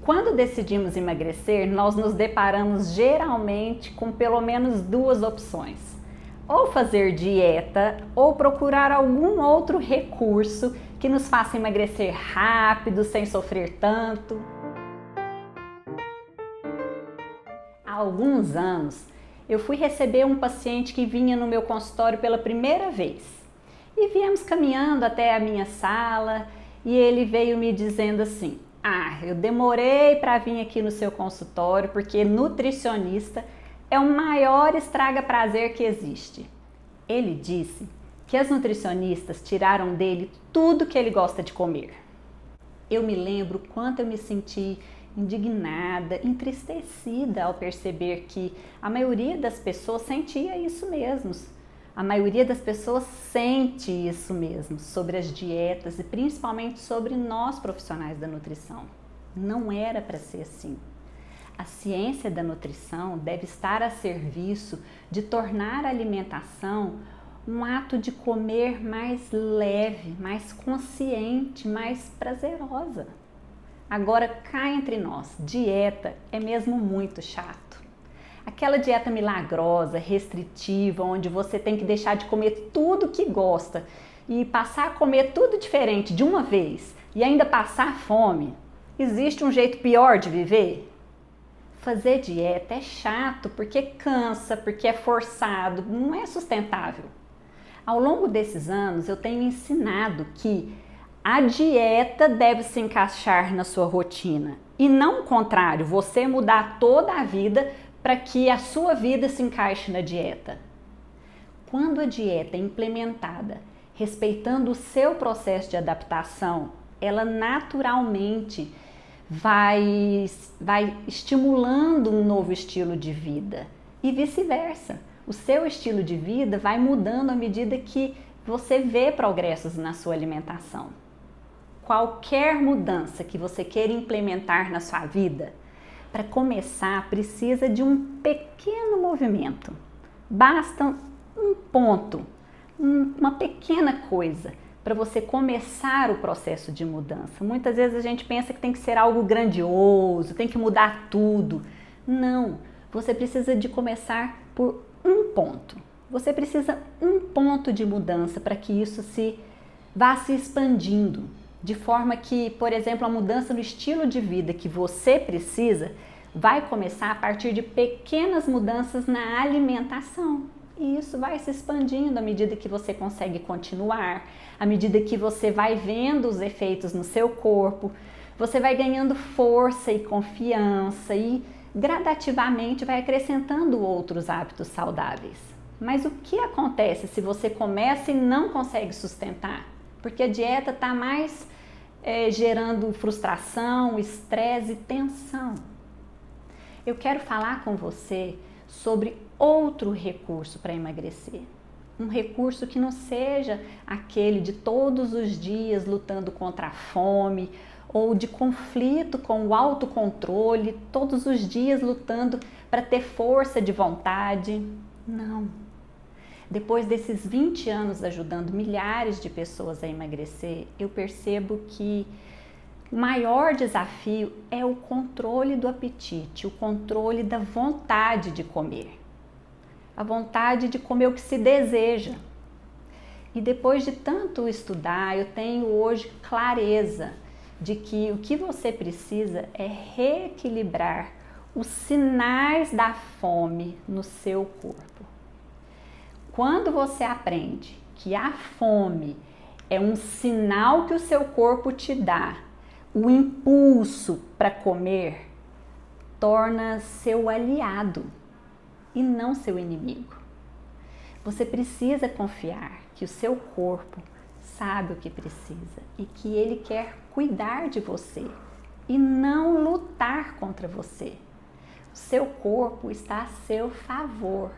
Quando decidimos emagrecer, nós nos deparamos geralmente com pelo menos duas opções: ou fazer dieta ou procurar algum outro recurso que nos faça emagrecer rápido, sem sofrer tanto. Há alguns anos, eu fui receber um paciente que vinha no meu consultório pela primeira vez. E viemos caminhando até a minha sala e ele veio me dizendo assim: eu demorei para vir aqui no seu consultório porque nutricionista é o maior estraga-prazer que existe. Ele disse que as nutricionistas tiraram dele tudo que ele gosta de comer. Eu me lembro quanto eu me senti indignada, entristecida ao perceber que a maioria das pessoas sentia isso mesmo. A maioria das pessoas sente isso mesmo sobre as dietas e principalmente sobre nós profissionais da nutrição. Não era para ser assim. A ciência da nutrição deve estar a serviço de tornar a alimentação um ato de comer mais leve, mais consciente, mais prazerosa. Agora, cá entre nós, dieta é mesmo muito chato. Aquela dieta milagrosa, restritiva, onde você tem que deixar de comer tudo que gosta e passar a comer tudo diferente de uma vez e ainda passar fome. Existe um jeito pior de viver? Fazer dieta é chato porque cansa, porque é forçado, não é sustentável. Ao longo desses anos, eu tenho ensinado que a dieta deve se encaixar na sua rotina e não o contrário, você mudar toda a vida para que a sua vida se encaixe na dieta. Quando a dieta é implementada respeitando o seu processo de adaptação, ela naturalmente vai estimulando um novo estilo de vida e vice-versa. O seu estilo de vida vai mudando à medida que você vê progressos na sua alimentação. Qualquer mudança que você queira implementar na sua vida, para começar, precisa de um pequeno movimento. Basta um ponto, uma pequena coisa para você começar o processo de mudança. Muitas vezes a gente pensa que tem que ser algo grandioso, tem que mudar tudo. Não, você precisa de começar por um ponto. Você precisa um ponto de mudança para que isso vá se expandindo. De forma que, por exemplo, a mudança no estilo de vida que você precisa vai começar a partir de pequenas mudanças na alimentação. E isso vai se expandindo à medida que você consegue continuar, à medida que você vai vendo os efeitos no seu corpo, você vai ganhando força e confiança e gradativamente vai acrescentando outros hábitos saudáveis. Mas o que acontece se você começa e não consegue sustentar? Porque a dieta está mais gerando frustração, estresse e tensão. Eu quero falar com você sobre outro recurso para emagrecer. Um recurso que não seja aquele de todos os dias lutando contra a fome ou de conflito com o autocontrole, todos os dias lutando para ter força de vontade. Não. Depois desses 20 anos ajudando milhares de pessoas a emagrecer, eu percebo que o maior desafio é o controle do apetite, o controle da vontade de comer. A vontade de comer o que se deseja. E depois de tanto estudar, eu tenho hoje clareza de que o que você precisa é reequilibrar os sinais da fome no seu corpo. Quando você aprende que a fome é um sinal que o seu corpo te dá, o impulso para comer, torna seu aliado e não seu inimigo. Você precisa confiar que o seu corpo sabe o que precisa e que ele quer cuidar de você e não lutar contra você. O seu corpo está a seu favor.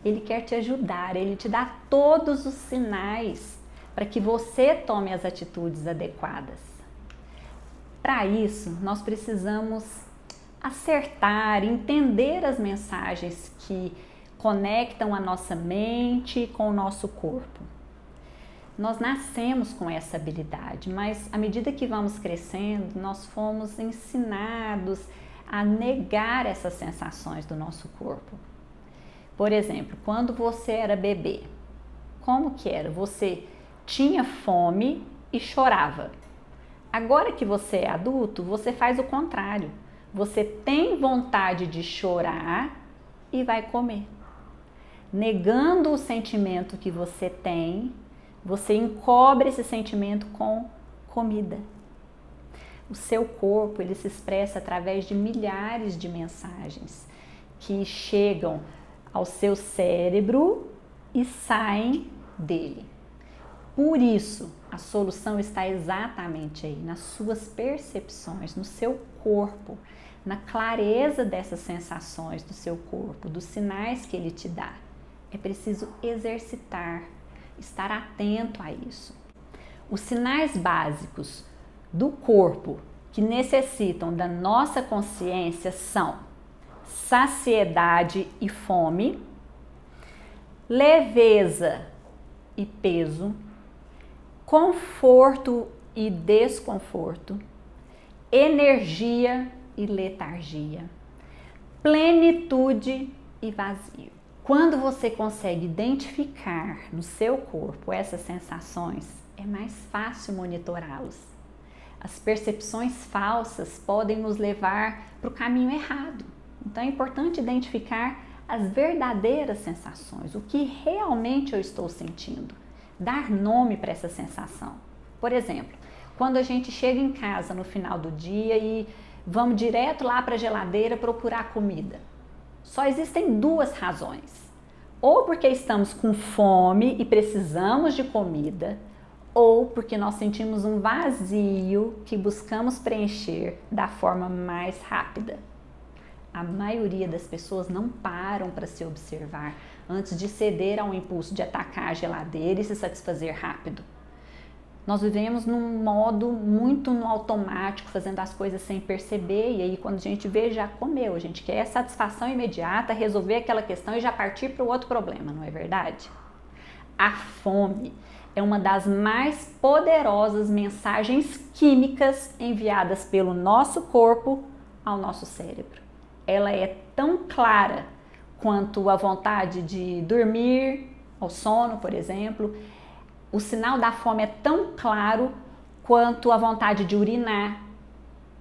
Ele quer te ajudar, ele te dá todos os sinais para que você tome as atitudes adequadas. Para isso, nós precisamos acertar, entender as mensagens que conectam a nossa mente com o nosso corpo. Nós nascemos com essa habilidade, mas à medida que vamos crescendo, nós fomos ensinados a negar essas sensações do nosso corpo. Por exemplo, quando você era bebê, como que era? Você tinha fome e chorava. Agora que você é adulto, você faz o contrário. Você tem vontade de chorar e vai comer. Negando o sentimento que você tem, você encobre esse sentimento com comida. O seu corpo, ele se expressa através de milhares de mensagens que chegam ao seu cérebro e saem dele. Por isso, a solução está exatamente aí, nas suas percepções, no seu corpo, na clareza dessas sensações do seu corpo, dos sinais que ele te dá. É preciso exercitar, estar atento a isso. Os sinais básicos do corpo que necessitam da nossa consciência são saciedade e fome, leveza e peso, conforto e desconforto, energia e letargia, plenitude e vazio. Quando você consegue identificar no seu corpo essas sensações, é mais fácil monitorá-los. As percepções falsas podem nos levar para o caminho errado. Então é importante identificar as verdadeiras sensações, o que realmente eu estou sentindo. Dar nome para essa sensação. Por exemplo, quando a gente chega em casa no final do dia e vamos direto lá para a geladeira procurar comida. Só existem duas razões. Ou porque estamos com fome e precisamos de comida, ou porque nós sentimos um vazio que buscamos preencher da forma mais rápida. A maioria das pessoas não param para se observar antes de ceder ao impulso de atacar a geladeira e se satisfazer rápido. Nós vivemos num modo muito no automático, fazendo as coisas sem perceber, e aí quando a gente vê, já comeu. A gente quer satisfação imediata, resolver aquela questão e já partir para o outro problema, não é verdade? A fome é uma das mais poderosas mensagens químicas enviadas pelo nosso corpo ao nosso cérebro. Ela é tão clara quanto a vontade de dormir, ao sono, por exemplo. O sinal da fome é tão claro quanto a vontade de urinar.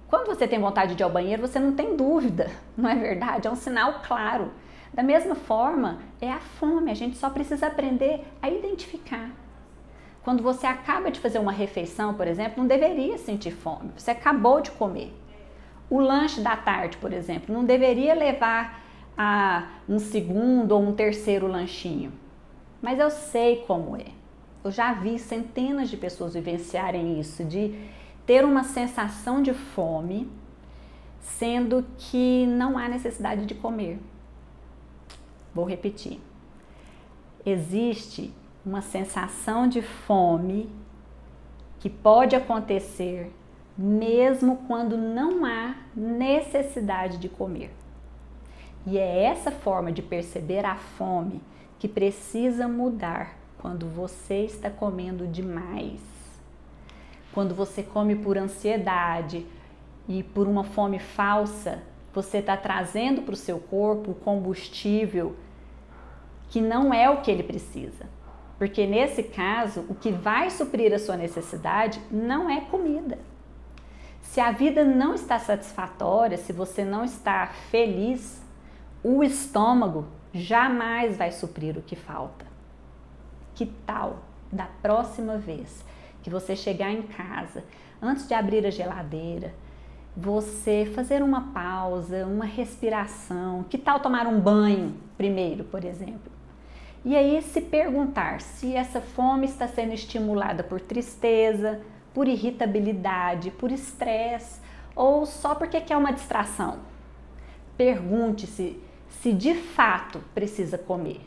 Quando você tem vontade de ir ao banheiro, você não tem dúvida, não é verdade? É um sinal claro. Da mesma forma, é a fome, a gente só precisa aprender a identificar. Quando você acaba de fazer uma refeição, por exemplo, não deveria sentir fome, você acabou de comer. O lanche da tarde, por exemplo, não deveria levar a um segundo ou um terceiro lanchinho. Mas eu sei como é. Eu já vi centenas de pessoas vivenciarem isso, de ter uma sensação de fome, sendo que não há necessidade de comer. Vou repetir. Existe uma sensação de fome que pode acontecer mesmo quando não há necessidade de comer. E é essa forma de perceber a fome que precisa mudar quando você está comendo demais. Quando você come por ansiedade e por uma fome falsa, você está trazendo para o seu corpo combustível que não é o que ele precisa. Porque nesse caso, o que vai suprir a sua necessidade não é comida. Se a vida não está satisfatória, se você não está feliz, o estômago jamais vai suprir o que falta. Que tal, da próxima vez que você chegar em casa, antes de abrir a geladeira, você fazer uma pausa, uma respiração? Que tal tomar um banho primeiro, por exemplo? E aí se perguntar se essa fome está sendo estimulada por tristeza, por irritabilidade, por estresse ou só porque quer uma distração. Pergunte-se se de fato precisa comer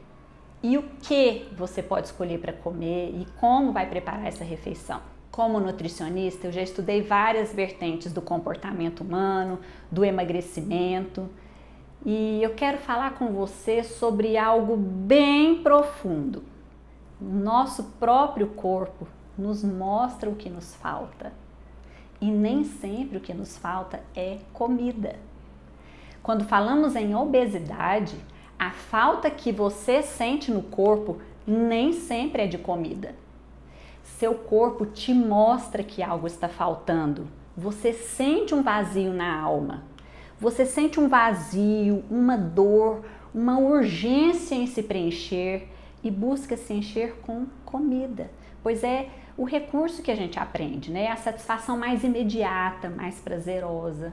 e o que você pode escolher para comer e como vai preparar essa refeição. Como nutricionista, eu já estudei várias vertentes do comportamento humano, do emagrecimento, e eu quero falar com você sobre algo bem profundo. O nosso próprio corpo nos mostra o que nos falta. E nem sempre o que nos falta é comida. Quando falamos em obesidade, a falta que você sente no corpo nem sempre é de comida. Seu corpo te mostra que algo está faltando. Você sente um vazio na alma. Você sente um vazio, uma dor, uma urgência em se preencher e busca se encher com comida, pois é o recurso que a gente aprende, né? A satisfação mais imediata, mais prazerosa.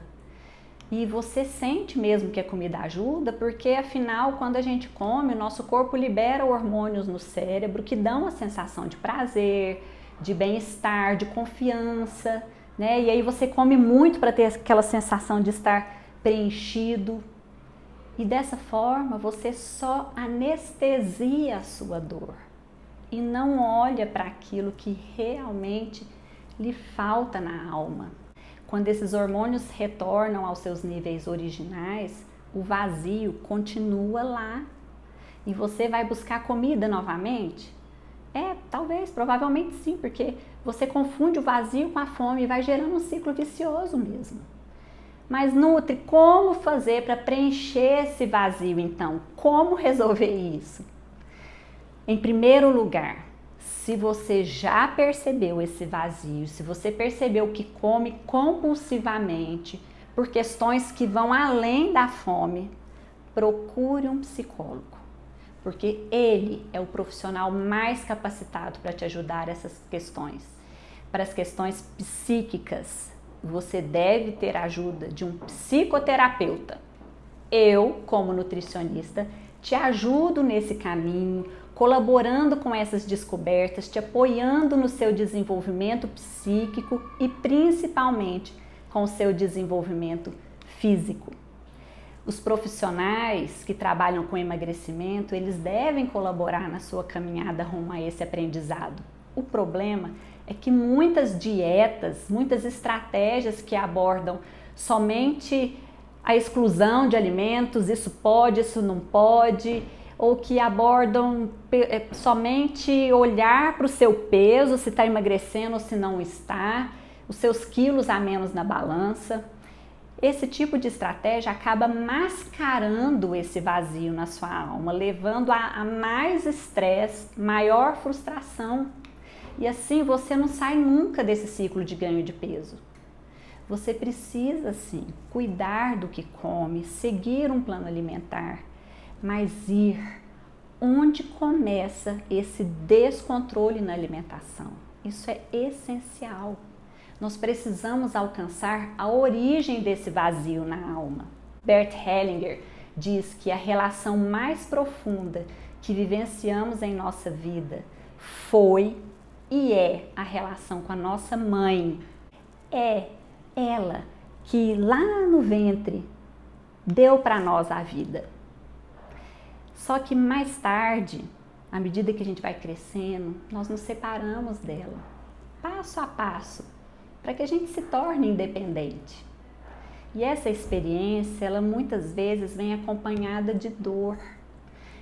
E você sente mesmo que a comida ajuda, porque afinal, quando a gente come, o nosso corpo libera hormônios no cérebro que dão a sensação de prazer, de bem-estar, de confiança, né? E aí você come muito para ter aquela sensação de estar preenchido. E dessa forma, você só anestesia a sua dor e não olha para aquilo que realmente lhe falta na alma. Quando esses hormônios retornam aos seus níveis originais, o vazio continua lá. E você vai buscar comida novamente? Talvez, provavelmente sim, porque você confunde o vazio com a fome e vai gerando um ciclo vicioso mesmo. Mas Nutri, como fazer para preencher esse vazio então? Como resolver isso? Em primeiro lugar, se você já percebeu esse vazio, se você percebeu que come compulsivamente por questões que vão além da fome, procure um psicólogo, porque ele é o profissional mais capacitado para te ajudar nessas questões. Para as questões psíquicas, você deve ter a ajuda de um psicoterapeuta. Eu, como nutricionista, te ajudo nesse caminho, colaborando com essas descobertas, te apoiando no seu desenvolvimento psíquico e principalmente com o seu desenvolvimento físico. Os profissionais que trabalham com emagrecimento, eles devem colaborar na sua caminhada rumo a esse aprendizado. O problema é que muitas dietas, muitas estratégias que abordam somente a exclusão de alimentos, isso pode, isso não pode, ou que abordam somente olhar para o seu peso, se está emagrecendo ou se não está, os seus quilos a menos na balança. Esse tipo de estratégia acaba mascarando esse vazio na sua alma, levando a mais estresse, maior frustração. E assim você não sai nunca desse ciclo de ganho de peso. Você precisa, sim, cuidar do que come, seguir um plano alimentar, mas ir onde começa esse descontrole na alimentação. Isso é essencial. Nós precisamos alcançar a origem desse vazio na alma. Bert Hellinger diz que a relação mais profunda que vivenciamos em nossa vida foi e é a relação com a nossa mãe. É ela que lá no ventre deu para nós a vida. Só que mais tarde, à medida que a gente vai crescendo, nós nos separamos dela, passo a passo, para que a gente se torne independente. E essa experiência, ela muitas vezes vem acompanhada de dor.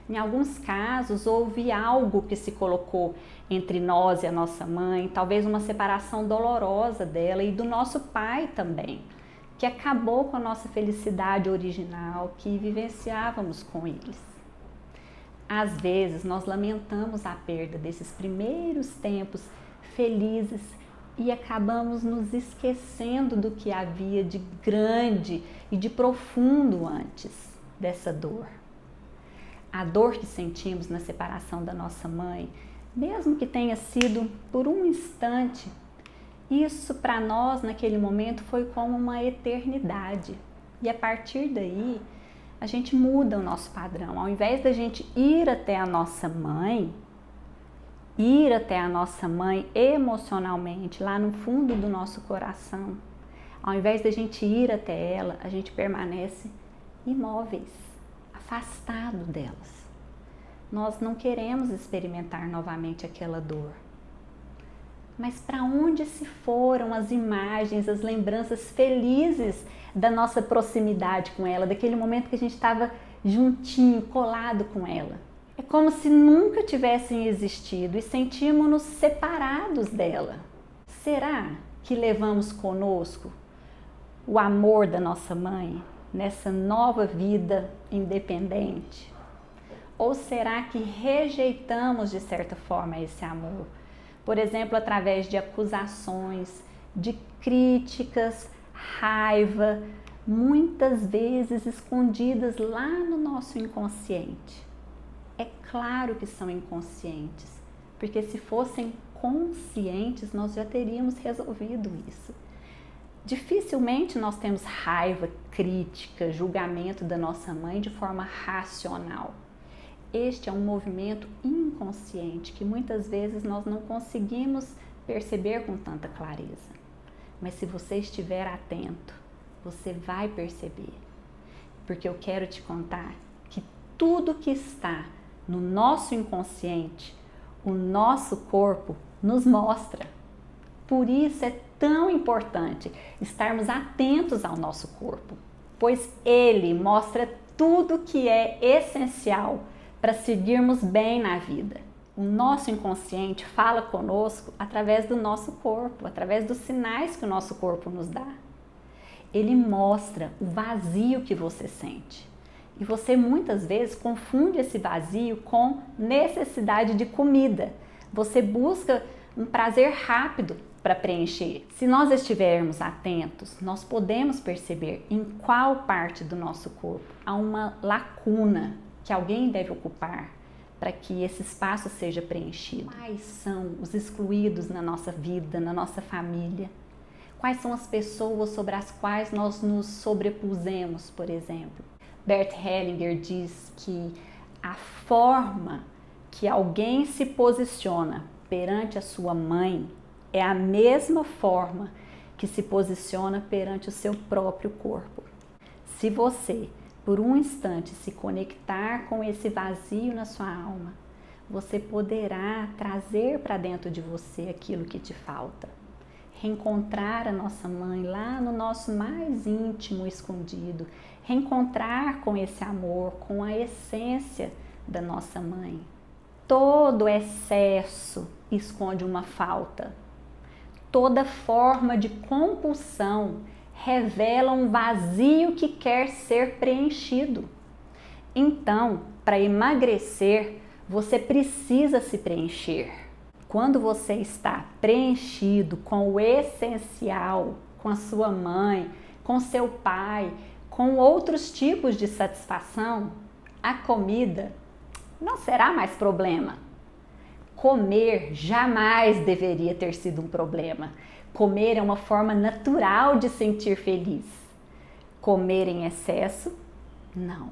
Em alguns casos, houve algo que se colocou entre nós e a nossa mãe, talvez uma separação dolorosa dela e do nosso pai também, que acabou com a nossa felicidade original que vivenciávamos com eles. Às vezes, nós lamentamos a perda desses primeiros tempos felizes e acabamos nos esquecendo do que havia de grande e de profundo antes dessa dor. A dor que sentimos na separação da nossa mãe, mesmo que tenha sido por um instante, isso para nós naquele momento foi como uma eternidade. E a partir daí, a gente muda o nosso padrão. Ao invés da gente ir até a nossa mãe emocionalmente, lá no fundo do nosso coração, ao invés da gente ir até ela, a gente permanece imóveis, afastado delas. Nós não queremos experimentar novamente aquela dor. Mas para onde se foram as imagens, as lembranças felizes da nossa proximidade com ela, daquele momento que a gente estava juntinho, colado com ela? É como se nunca tivessem existido e sentimos-nos separados dela. Será que levamos conosco o amor da nossa mãe nessa nova vida independente? Ou será que rejeitamos de certa forma esse amor? Por exemplo, através de acusações, de críticas, raiva, muitas vezes escondidas lá no nosso inconsciente. É claro que são inconscientes, porque se fossem conscientes, nós já teríamos resolvido isso. Dificilmente nós temos raiva, crítica, julgamento da nossa mãe de forma racional. Este é um movimento inconsciente que muitas vezes nós não conseguimos perceber com tanta clareza. Mas se você estiver atento, você vai perceber. Porque eu quero te contar que tudo que está no nosso inconsciente, o nosso corpo nos mostra. Por isso é tão importante estarmos atentos ao nosso corpo, pois ele mostra tudo que é essencial para seguirmos bem na vida. O nosso inconsciente fala conosco através do nosso corpo, através dos sinais que o nosso corpo nos dá. Ele mostra o vazio que você sente. E você muitas vezes confunde esse vazio com necessidade de comida. Você busca um prazer rápido para preencher. Se nós estivermos atentos, nós podemos perceber em qual parte do nosso corpo há uma lacuna que alguém deve ocupar para que esse espaço seja preenchido. Quais são os excluídos na nossa vida, na nossa família? Quais são as pessoas sobre as quais nós nos sobrepusemos, por exemplo? Bert Hellinger diz que a forma que alguém se posiciona perante a sua mãe é a mesma forma que se posiciona perante o seu próprio corpo. Se você, por um instante, se conectar com esse vazio na sua alma, você poderá trazer para dentro de você aquilo que te falta. Reencontrar a nossa mãe lá no nosso mais íntimo escondido, reencontrar com esse amor, com a essência da nossa mãe. Todo excesso esconde uma falta. Toda forma de compulsão revela um vazio que quer ser preenchido. Então, para emagrecer, você precisa se preencher. Quando você está preenchido com o essencial, com a sua mãe, com seu pai, com outros tipos de satisfação, a comida não será mais problema. Comer jamais deveria ter sido um problema. Comer é uma forma natural de sentir feliz. Comer em excesso, não.